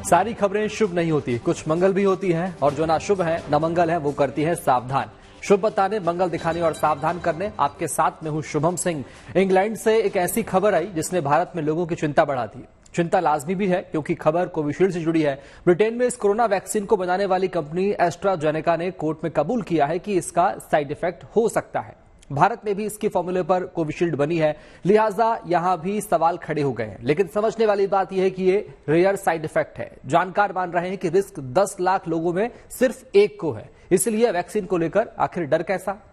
सारी खबरें शुभ नहीं होती, कुछ मंगल भी होती हैं और जो ना शुभ है न मंगल है वो करती है सावधान। शुभ बताने, मंगल दिखाने और सावधान करने आपके साथ में हूं शुभम सिंह। इंग्लैंड से एक ऐसी खबर आई जिसने भारत में लोगों की चिंता बढ़ा दी। चिंता लाजमी भी है क्योंकि खबर कोविशील्ड से जुड़ी है। ब्रिटेन में इस कोरोना वैक्सीन को बनाने वाली कंपनी एस्ट्राजेनेका ने कोर्ट में कबूल किया है कि इसका साइड इफेक्ट हो सकता है। भारत में भी इसकी फॉर्मूले पर कोविशील्ड बनी है, लिहाजा यहां भी सवाल खड़े हो गए हैं। लेकिन समझने वाली बात यह है कि ये रेयर साइड इफेक्ट है। जानकार मान रहे हैं कि रिस्क 10 लाख लोगों में सिर्फ एक को है। इसलिए वैक्सीन को लेकर आखिर डर कैसा?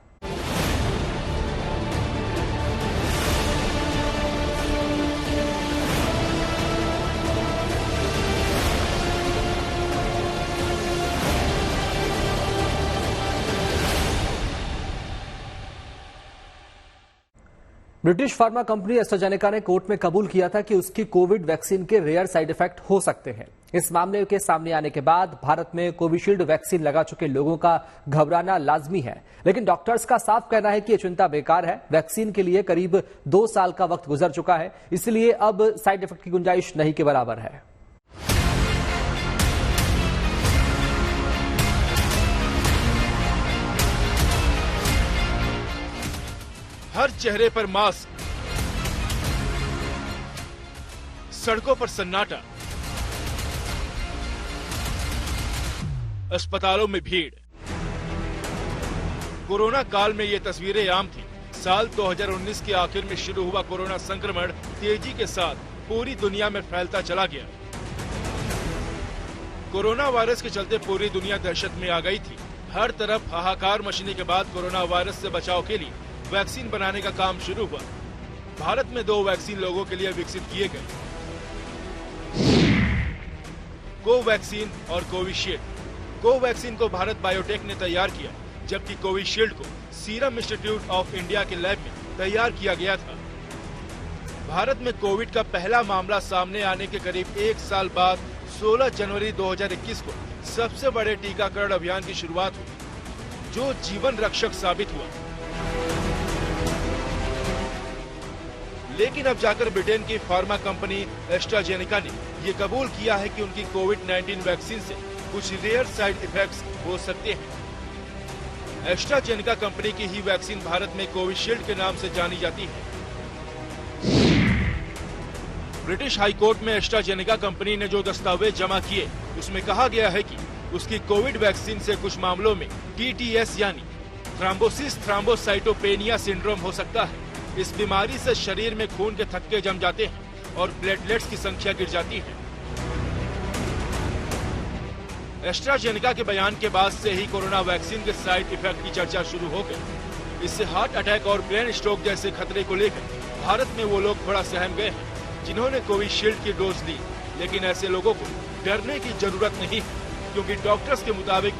ब्रिटिश फार्मा कंपनी एस्ट्राजेनेका ने कोर्ट में कबूल किया था कि उसकी कोविड वैक्सीन के रेयर साइड इफेक्ट हो सकते हैं। इस मामले के सामने आने के बाद भारत में कोविशील्ड वैक्सीन लगा चुके लोगों का घबराना लाजमी है। लेकिन डॉक्टर्स का साफ कहना है कि यह चिंता बेकार है। वैक्सीन के लिए करीब 2 साल का वक्त गुजर चुका है, इसलिए अब साइड इफेक्ट की गुंजाइश नहीं के बराबर है। हर चेहरे पर मास्क, सड़कों पर सन्नाटा, अस्पतालों में भीड़। कोरोना काल में ये तस्वीरें आम थी। साल 2019 के आखिर में शुरू हुआ कोरोना संक्रमण तेजी के साथ पूरी दुनिया में फैलता चला गया। कोरोना वायरस के चलते पूरी दुनिया दहशत में आ गई थी। हर तरफ हाहाकार मचने के बाद कोरोना वायरस से बचाव के लिए वैक्सीन बनाने का काम शुरू हुआ। भारत में 2 वैक्सीन लोगों के लिए विकसित किए गए, कोवैक्सीन और कोविशील्ड। कोवैक्सीन को भारत बायोटेक ने तैयार किया, जबकि कोविशील्ड को सीरम इंस्टीट्यूट ऑफ इंडिया के लैब में तैयार किया गया था। भारत में कोविड का पहला मामला सामने आने के करीब 1 साल बाद 16 जनवरी 2021 को सबसे बड़े टीकाकरण अभियान की शुरुआत हुई, जो जीवन रक्षक साबित हुआ। लेकिन अब जाकर ब्रिटेन की फार्मा कंपनी एस्ट्राजेनेका ने ये कबूल किया है कि उनकी कोविड-19 वैक्सीन से कुछ रेयर साइड इफेक्ट्स हो सकते हैं। एस्ट्राजेनेका कंपनी की ही वैक्सीन भारत में कोविशील्ड के नाम से जानी जाती है। ब्रिटिश हाईकोर्ट में एस्ट्राजेनेका कंपनी ने जो दस्तावेज जमा किए, उसमें कहा गया है कि उसकी कोविड वैक्सीन से कुछ मामलों में TTS यानी थ्रोम्बोसिस थ्रोम्बोसाइटोपेनिया सिंड्रोम हो सकता है। इस बीमारी से शरीर में खून के थक्के जम जाते हैं और प्लेटलेट्स की संख्या गिर जाती है। एस्ट्राजेनेका के बयान के बाद से ही कोरोना वैक्सीन के साइड इफेक्ट की चर्चा शुरू हो गई। इससे हार्ट अटैक और ब्रेन स्ट्रोक जैसे खतरे को लेकर भारत में वो लोग थोड़ा सहम गए हैं जिन्होंने कोविशील्ड की डोज ली। लेकिन ऐसे लोगों को डरने की जरूरत नहीं है, क्योंकि डॉक्टर्स के मुताबिक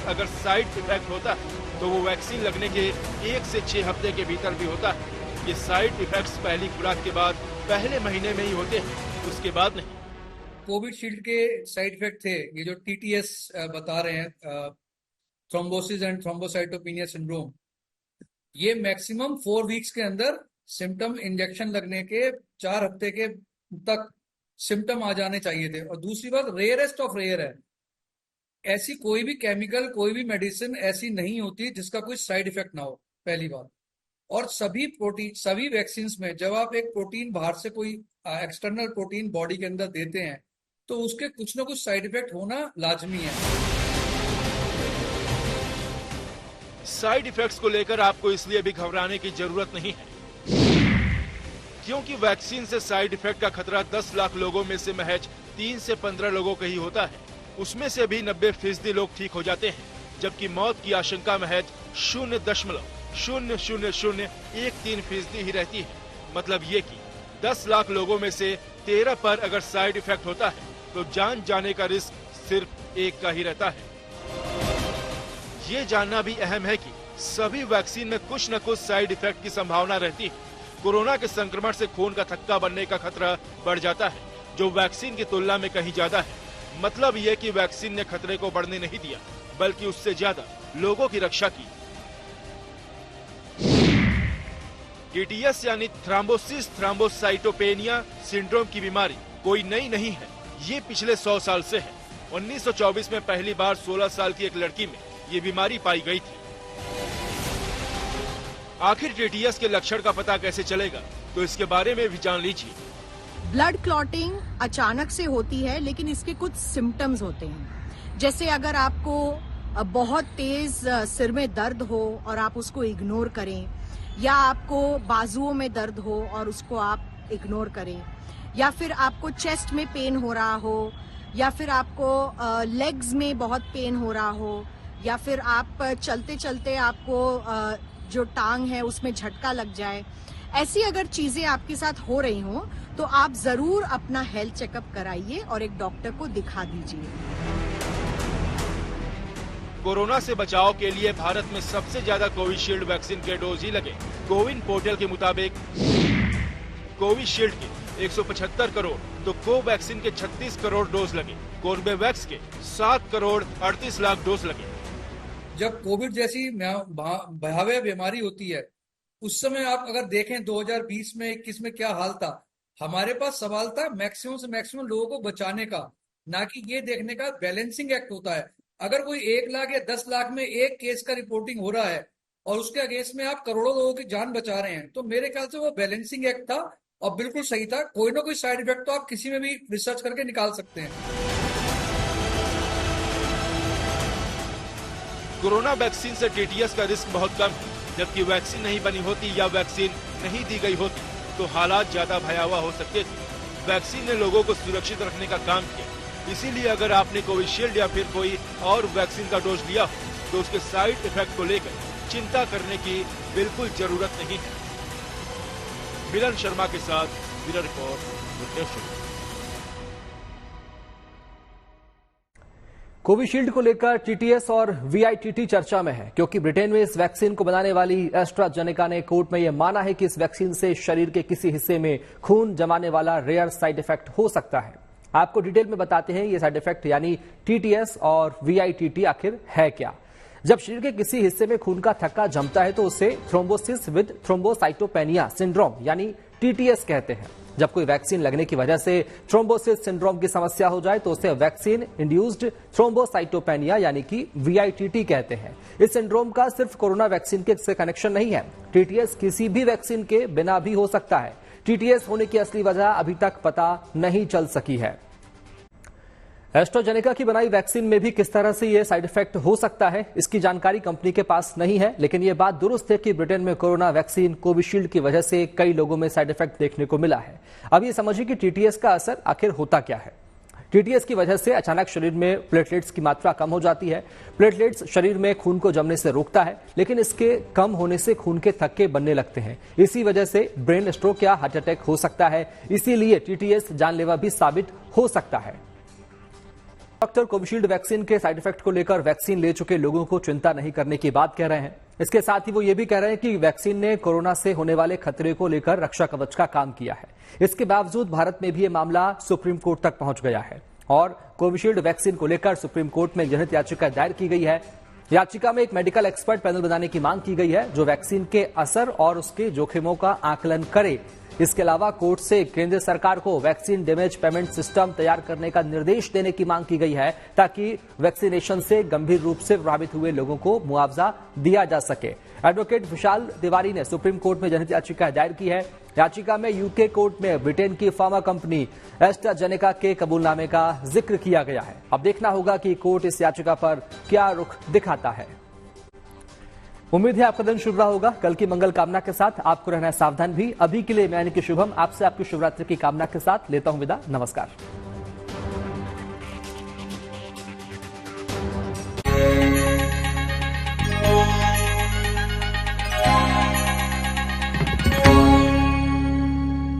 अगर साइड इफेक्ट होता है तो वो वैक्सीन लगने के 1 से 6 हफ्ते के भीतर भी होता है। ये साइड इफेक्ट्स पहली खुराक के बाद पहले महीने में ही होते हैं, उसके बाद नहीं। कोविशील्ड के साइड इफेक्ट थे ये जो TTS बता रहे हैं, थ्रोम्बोसिस एंड थ्रोम्बोसाइटोपेनिया सिंड्रोम, ये मैक्सिमम 4 वीक्स के अंदर सिम्टम, इंजेक्शन लगने के 4 हफ्ते के तक सिम्टम आ जाने चाहिए थे। और दूसरी बात, रेयरेस्ट ऑफ रेयर है। ऐसी कोई भी केमिकल, कोई भी मेडिसिन ऐसी नहीं होती जिसका कोई साइड इफेक्ट ना हो, पहली बात। और सभी प्रोटीन, सभी वैक्सीन में जब आप एक प्रोटीन बाहर से कोई एक्सटर्नल प्रोटीन बॉडी के अंदर देते हैं तो उसके कुछ ना कुछ साइड इफेक्ट होना लाजमी है। साइड इफेक्ट्स को लेकर आपको इसलिए भी घबराने की जरूरत नहीं है, क्योंकि वैक्सीन से साइड इफेक्ट का खतरा 10 लाख लोगों में से महज 3 से 15 लोगों का ही होता है। उसमें से भी 90% लोग ठीक हो जाते हैं, जबकि मौत की आशंका महज 0.0013% ही रहती है। मतलब ये कि 10 लाख लोगों में से 13 पर अगर साइड इफेक्ट होता है तो जान जाने का रिस्क सिर्फ 1 का ही रहता है। ये जानना भी अहम है कि सभी वैक्सीन में कुछ न कुछ साइड इफेक्ट की संभावना रहती है। कोरोना के संक्रमण से खून का थक्का बनने का खतरा बढ़ जाता है, जो वैक्सीन की तुलना में कहीं ज्यादा है। मतलब यह कि वैक्सीन ने खतरे को बढ़ने नहीं दिया, बल्कि उससे ज्यादा लोगों की रक्षा की। TTS यानी थ्रोम्बोसिस थ्रोम्बोसाइटोपेनिया सिंड्रोम की बीमारी कोई नई नहीं है। ये पिछले 100 साल से है। 1924 में पहली बार 16 साल की एक लड़की में ये बीमारी पाई गई थी। आखिर टीटीएस के लक्षण का पता कैसे चलेगा, तो इसके बारे में भी जान लीजिए। ब्लड क्लॉटिंग अचानक से होती है, लेकिन इसके कुछ सिम्टम्स होते हैं। जैसे अगर आपको बहुत तेज सिर में दर्द हो और आप उसको इग्नोर करें, या आपको बाजुओं में दर्द हो और उसको आप इग्नोर करें, या फिर आपको चेस्ट में पेन हो रहा हो, या फिर आपको लेग्स में बहुत पेन हो रहा हो, या फिर आप चलते चलते आपको जो टांग है उसमें झटका लग जाए, ऐसी अगर चीजें आपके साथ हो रही हो तो आप जरूर अपना हेल्थ चेकअप कराइए और एक डॉक्टर को दिखा दीजिए। कोरोना से बचाव के लिए भारत में सबसे ज्यादा कोविशील्ड वैक्सीन के डोज ही लगे। कोविन पोर्टल के मुताबिक कोविशील्ड के 175 करोड़ तो कोवैक्सीन के 36 करोड़ डोज लगे। कोर्बेवैक्स के 7 करोड़ 38 लाख डोज लगे। जब कोविड जैसी भयावह बीमारी होती है, उस समय आप अगर देखें 2020 में 21 में क्या हाल था, हमारे पास सवाल था मैक्सिमम से मैक्सिमम लोगों को बचाने का, ना कि ये देखने का। बैलेंसिंग एक्ट होता है। अगर कोई 1 लाख या 10 लाख में एक केस का रिपोर्टिंग हो रहा है और उसके अगेंस्ट में आप करोड़ों लोगों की जान बचा रहे हैं, तो मेरे ख्याल से वो बैलेंसिंग एक्ट था और बिल्कुल सही था। कोई ना कोई साइड इफेक्ट तो आप किसी में भी रिसर्च करके निकाल सकते हैं। कोरोना वैक्सीन से टीटीएस का रिस्क बहुत कम है, जबकि वैक्सीन नहीं बनी होती या वैक्सीन नहीं दी गई होती तो हालात ज्यादा भयावह हो सकते थे। वैक्सीन ने लोगों को सुरक्षित रखने का काम किया। इसीलिए अगर आपने कोविशील्ड या फिर कोई और वैक्सीन का डोज लिया हो तो उसके साइड इफेक्ट को लेकर चिंता करने की बिल्कुल जरूरत नहीं है। मिलन शर्मा के साथ ब्यूरो रिपोर्ट। कोविशील्ड को लेकर टीटीएस और वीआईटीटी चर्चा में है, क्योंकि ब्रिटेन में इस वैक्सीन को बनाने वाली एस्ट्राजेनेका ने कोर्ट में यह माना है कि इस वैक्सीन से शरीर के किसी हिस्से में खून जमाने वाला रेयर साइड इफेक्ट हो सकता है। आपको डिटेल में बताते हैं ये साइड इफेक्ट यानी टीटीएस और वीआईटीटी आखिर है क्या। जब शरीर के किसी हिस्से में खून का थक्का जमता है तो उसे थ्रोम्बोसिस विद थ्रोम्बोसाइटोपेनिया सिंड्रोम यानी टीटीएस कहते हैं। जब कोई वैक्सीन लगने की वजह से थ्रोम्बोसिस सिंड्रोम की समस्या हो जाए तो उसे वैक्सीन इंड्यूस्ड थ्रोम्बोसाइटोपेनिया यानी कि वीआईटीटी कहते हैं। इस सिंड्रोम का सिर्फ कोरोना वैक्सीन के से कनेक्शन नहीं है। टीटीएस किसी भी वैक्सीन के बिना भी हो सकता है। टीटीएस होने की असली वजह अभी तक पता नहीं चल सकी है। एस्ट्राजेनेका की बनाई वैक्सीन में भी किस तरह से यह साइड इफेक्ट हो सकता है, इसकी जानकारी कंपनी के पास नहीं है, लेकिन यह बात दुरुस्त है कि ब्रिटेन में कोरोना वैक्सीन कोविशील्ड की वजह से कई लोगों में साइड इफेक्ट देखने को मिला है। अब ये समझिए कि टीटीएस का असर आखिर होता क्या है। टीटीएस की वजह से अचानक शरीर में प्लेटलेट्स की मात्रा कम हो जाती है। प्लेटलेट्स शरीर में खून को जमने से रोकता है, लेकिन इसके कम होने से खून के थक्के बनने लगते हैं। इसी वजह से ब्रेन स्ट्रोक या हार्ट अटैक हो सकता है। इसीलिए टीटीएस जानलेवा भी साबित हो सकता है। डॉक्टर कोविशील्ड वैक्सीन के साइड इफेक्ट को लेकर वैक्सीन ले चुके लोगों को चिंता नहीं करने की बात कह रहे हैं। इसके साथ ही वो ये भी कह रहे हैं कि वैक्सीन ने कोरोना से होने वाले खतरे को लेकर रक्षा कवच का काम किया है। इसके बावजूद भारत में भी ये मामला सुप्रीम कोर्ट तक पहुंच गया है और कोविशील्ड वैक्सीन को लेकर सुप्रीम कोर्ट में जनहित याचिका दायर की गई है। याचिका में एक मेडिकल एक्सपर्ट पैनल बनाने की मांग की गई है जो वैक्सीन के असर और उसके जोखिमों का आकलन करे। इसके अलावा कोर्ट से केंद्र सरकार को वैक्सीन डैमेज पेमेंट सिस्टम तैयार करने का निर्देश देने की मांग की गई है, ताकि वैक्सीनेशन से गंभीर रूप से प्रभावित हुए लोगों को मुआवजा दिया जा सके। एडवोकेट विशाल तिवारी ने सुप्रीम कोर्ट में जनहित याचिका दायर की है। याचिका में यूके कोर्ट में ब्रिटेन की फार्मा कंपनी एस्ट्राजेनेका के कबूलनामे का जिक्र किया गया है। अब देखना होगा कि कोर्ट इस याचिका पर क्या रुख दिखाता है। उम्मीद है आपका दिन शुभ रहा होगा। कल की मंगल कामना के साथ आपको रहना है सावधान भी। अभी के लिए मैं यानी कि शुभम आपसे आपकी शिवरात्रि की कामना के साथ लेता हूं विदा। नमस्कार।